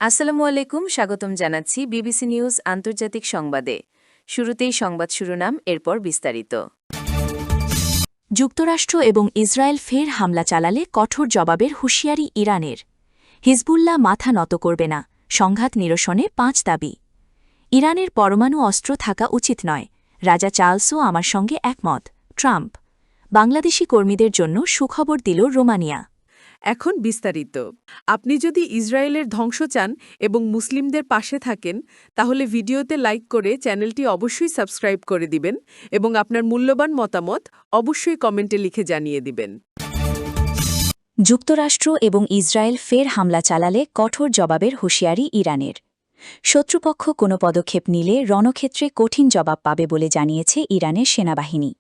আসসালামু আলাইকুম, স্বাগতম জানাচ্ছি বিবিসি নিউজ আন্তর্জাতিক সংবাদে। শুরুতেই সংবাদ শিরোনাম, এরপর বিস্তারিত। যুক্তরাষ্ট্র এবং ইসরায়েল ফের হামলা চালালে কঠোর জবাবের হুঁশিয়ারি ইরানের। হিজবুল্লাহ মাথা নত করবে না, সংঘাত নিরসনে 5 দাবি। ইরানের পরমাণু অস্ত্র থাকা উচিত নয়, রাজা চার্লসও আমার সঙ্গে একমত, ট্রাম্প। বাংলাদেশি কর্মীদের জন্য সুখবর দিল রোমানিয়া। এখন বিস্তারিত। আপনি যদি ইসরায়েলের ধ্বংস চান এবং মুসলিমদের পাশে থাকেন, তাহলে ভিডিওতে লাইক করে চ্যানেলটি অবশ্যই সাবস্ক্রাইব করে দিবেন এবং আপনার মূল্যবান মতামত অবশ্যই কমেন্টে লিখে জানিয়ে দিবেন। যুক্তরাষ্ট্র এবং ইসরায়েল ফের হামলা চালালে কঠোর জবাবের হুঁশিয়ারি ইরানের। শত্রুপক্ষ কোনো পদক্ষেপ নিলে রণক্ষেত্রে কঠিন জবাব পাবে বলে জানিয়েছে ইরানের সেনাবাহিনী।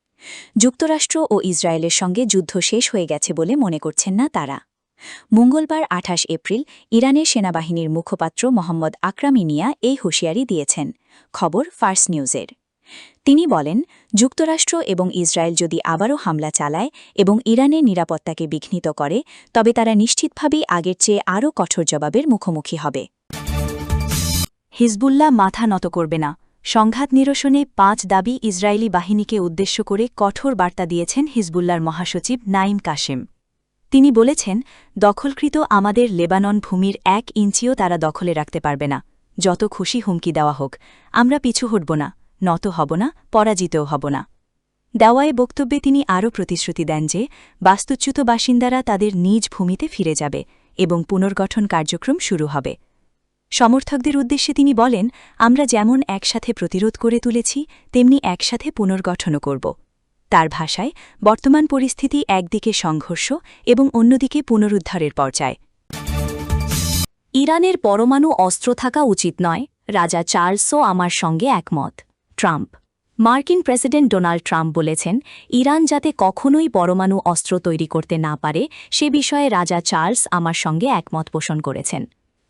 যুক্তরাষ্ট্র ও ইসরায়েলের সঙ্গে যুদ্ধ শেষ হয়ে গেছে বলে মনে করছেন না তারা। মঙ্গলবার 28 এপ্রিল ইরানের সেনাবাহিনীর মুখপাত্র মোহাম্মদ আকরামিনিয়া এই হুঁশিয়ারি দিয়েছেন, খবর ফার্স নিউজের। তিনি বলেন, যুক্তরাষ্ট্র এবং ইসরায়েল যদি আবারও হামলা চালায় এবং ইরানের নিরাপত্তাকে বিঘ্নিত করে, তবে তারা নিশ্চিতভাবেই আগের চেয়ে আরও কঠোর জবাবের মুখোমুখি হবে। হিজবুল্লাহ মাথা নত করবে না, সংঘাত নিরসনে 5 দাবি ইসরায়েলি বাহিনীকে উদ্দেশ্য করে কঠোর বার্তা দিয়েছেন হিজবুল্লাহর মহাসচিব নাইম কাশেম। তিনি বলেছেন, দখলকৃত আমাদের লেবানন ভূমির 1 ইঞ্চিও তারা দখলে রাখতে পারবে না। যত খুশি হুমকি দেওয়া হোক, আমরা পিছু হটব না, নত হব না, পরাজিতও হব না। দেওয়ায় বক্তব্যে তিনি আরও প্রতিশ্রুতি দেন যে বাস্তুচ্যুত বাসিন্দারা তাদের নিজ ভূমিতে ফিরে যাবে এবং পুনর্গঠন কার্যক্রম শুরু হবে। সমর্থকদের উদ্দেশ্যে তিনি বলেন, আমরা যেমন একসাথে প্রতিরোধ করে তুলেছি, তেমনি একসাথে পুনর্গঠনও করব। তার ভাষায়, বর্তমান পরিস্থিতি একদিকে সংঘর্ষ এবং অন্যদিকে পুনরুদ্ধারের পর্যায়। ইরানের পরমাণু অস্ত্র থাকা উচিত নয়, রাজা চার্লসও আমার সঙ্গে একমত, ট্রাম্প। মার্কিন প্রেসিডেন্ট ডোনাল্ড ট্রাম্প বলেছেন, ইরান যাতে কখনোই পরমাণু অস্ত্র তৈরি করতে না পারে সে বিষয়ে রাজা চার্লস আমার সঙ্গে একমত পোষণ করেছেন।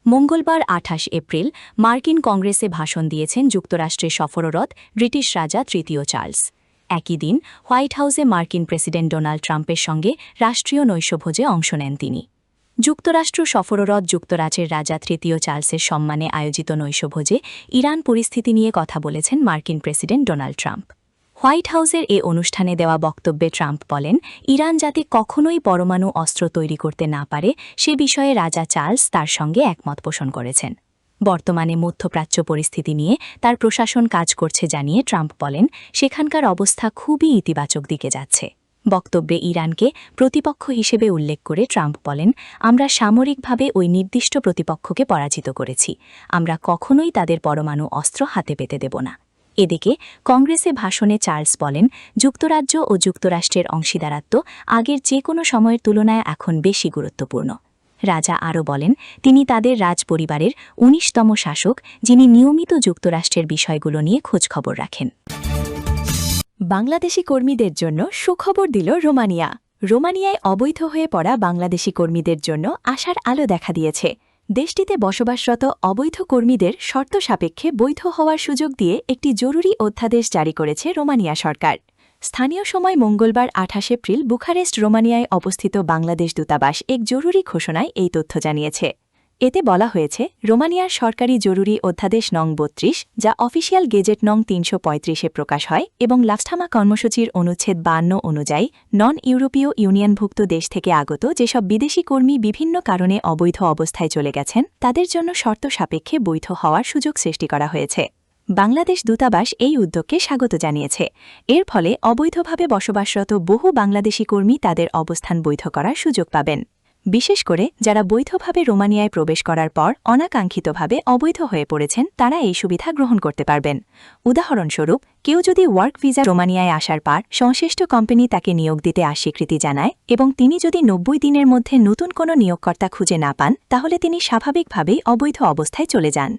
মঙ্গলবার 28 এপ্রিল মার্কিন কংগ্রেসে ভাষণ দিয়েছেন যুক্তরাষ্ট্রে সফররত ব্রিটিশ রাজা তৃতীয় চার্লস। একই দিন হোয়াইট হাউসে মার্কিন প্রেসিডেন্ট ডোনাল্ড ট্রাম্পের সঙ্গে রাষ্ট্রীয় নৈশভোজে অংশ নেন তিনি। যুক্তরাষ্ট্র সফররত যুক্তরাজ্যের রাজা তৃতীয় চার্লসের সম্মানে আয়োজিত নৈশভোজে ইরান পরিস্থিতি নিয়ে কথা বলেছেন মার্কিন প্রেসিডেন্ট ডোনাল্ড ট্রাম্প। হোয়াইট হাউসের এ অনুষ্ঠানে দেওয়া বক্তব্যে ট্রাম্প বলেন, ইরান যাতে কখনোই পরমাণু অস্ত্র তৈরি করতে না পারে সে বিষয়ে রাজা চার্লস তার সঙ্গে একমত পোষণ করেছেন। বর্তমানে মধ্যপ্রাচ্য পরিস্থিতি নিয়ে তার প্রশাসন কাজ করছে জানিয়ে ট্রাম্প বলেন, সেখানকার অবস্থা খুবই ইতিবাচক দিকে যাচ্ছে। বক্তব্যে ইরানকে প্রতিপক্ষ হিসেবে উল্লেখ করে ট্রাম্প বলেন, আমরা সামরিকভাবে ওই নির্দিষ্ট প্রতিপক্ষকে পরাজিত করেছি, আমরা কখনোই তাদের পরমাণু অস্ত্র হাতে পেতে দেব না। এদিকে কংগ্রেসে ভাষণে চার্লস বলেন, যুক্তরাজ্য ও যুক্তরাষ্ট্রের অংশীদারত্ব আগের যে কোনো সময়ের তুলনায় এখন বেশি গুরুত্বপূর্ণ। রাজা আরও বলেন, তিনি তাদের রাজপরিবারের 19তম শাসক, যিনি নিয়মিত যুক্তরাষ্ট্রের বিষয়গুলো নিয়ে খোঁজখবর রাখেন। বাংলাদেশি কর্মীদের জন্য সুখবর দিল রোমানিয়া। রোমানিয়ায় অবৈধ হয়ে পড়া বাংলাদেশি কর্মীদের জন্য আশার আলো দেখা দিয়েছে। দেশটিতে বসবাসরত অবৈধ কর্মীদের শর্ত সাপেক্ষে বৈধ হওয়ার সুযোগ দিয়ে একটি জরুরি অধ্যাদেশ জারি করেছে রোমানিয়া সরকার। স্থানীয় সময় মঙ্গলবার 28 এপ্রিল বুখারেস্ট রোমানিয়ায় অবস্থিত বাংলাদেশ দূতাবাস এক জরুরি ঘোষণায় এই তথ্য জানিয়েছে। এতে বলা হয়েছে, রোমানিয়ার সরকারি জরুরি অধ্যাদেশ নং 32, যা অফিসিয়াল গেজেট নং 335-এ প্রকাশ হয় এবং লাফথামা কর্মসূচির অনুচ্ছেদ 52 অনুযায়ী নন ইউরোপীয় ইউনিয়নভুক্ত দেশ থেকে আগত যেসব বিদেশি কর্মী বিভিন্ন কারণে অবৈধ অবস্থায় চলে গেছেন, তাদের জন্য শর্ত সাপেক্ষে বৈধ হওয়ার সুযোগ সৃষ্টি করা হয়েছে। বাংলাদেশ দূতাবাস এই উদ্যোগকে স্বাগত জানিয়েছে। এর ফলে অবৈধভাবে বসবাসরত বহু বাংলাদেশি কর্মী তাদের অবস্থান বৈধ করার সুযোগ পাবেন। বিশেষ করে যারা বৈধভাবে রোমানিয়ায় প্রবেশ করার পর অনাকাঙ্ক্ষিতভাবে অবৈধ হয়ে পড়েছেন, তারা এই সুবিধা গ্রহণ করতে পারবেন। উদাহরণস্বরূপ, কেউ যদি ওয়ার্ক ভিসা রোমানিয়ায় আসার পর সংশ্লিষ্ট কোম্পানি তাকে নিয়োগ দিতে অস্বীকৃতি জানায় এবং তিনি যদি 90 দিনের মধ্যে নতুন কোনো নিয়োগকর্তা খুঁজে না পান, তাহলে তিনি স্বাভাবিকভাবেই অবৈধ অবস্থায় চলে যান।